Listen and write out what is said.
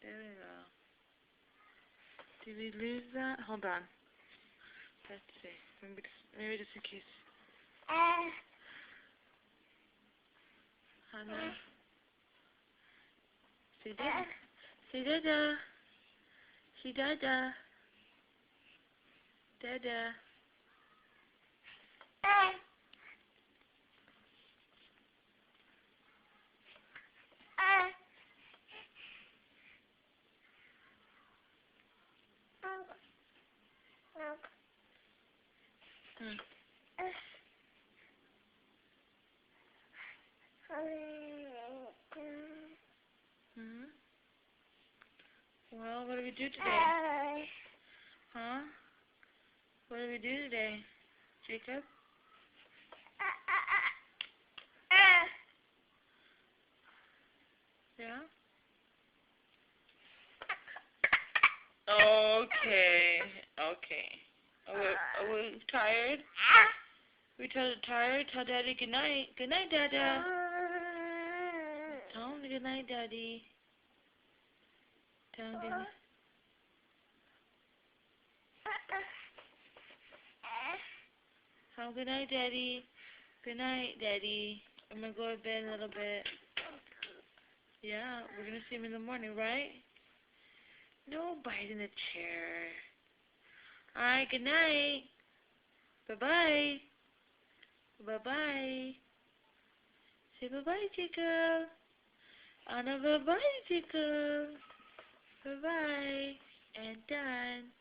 There we go. Did we lose that? Hold on. Let's see. Maybe just in case. Hannah. Say dada. Say dada. Say dada. Dada. Well, what do we do today? Huh? What do we do today, Jacob? Yeah? Okay. Okay. Are we tired? We tired? Tell Daddy good night. Good night, Dada. Tell him good night, Daddy. Tell him good night. Tell him good night, Daddy. Good night, Daddy. I'm gonna go to bed a little bit. Yeah, we're gonna see him in the morning, right? No bite in the chair. Alright, good night. Bye-bye. Bye-bye. Say bye-bye, Jacob. Anna, bye-bye, Jacob. Bye-bye. And done.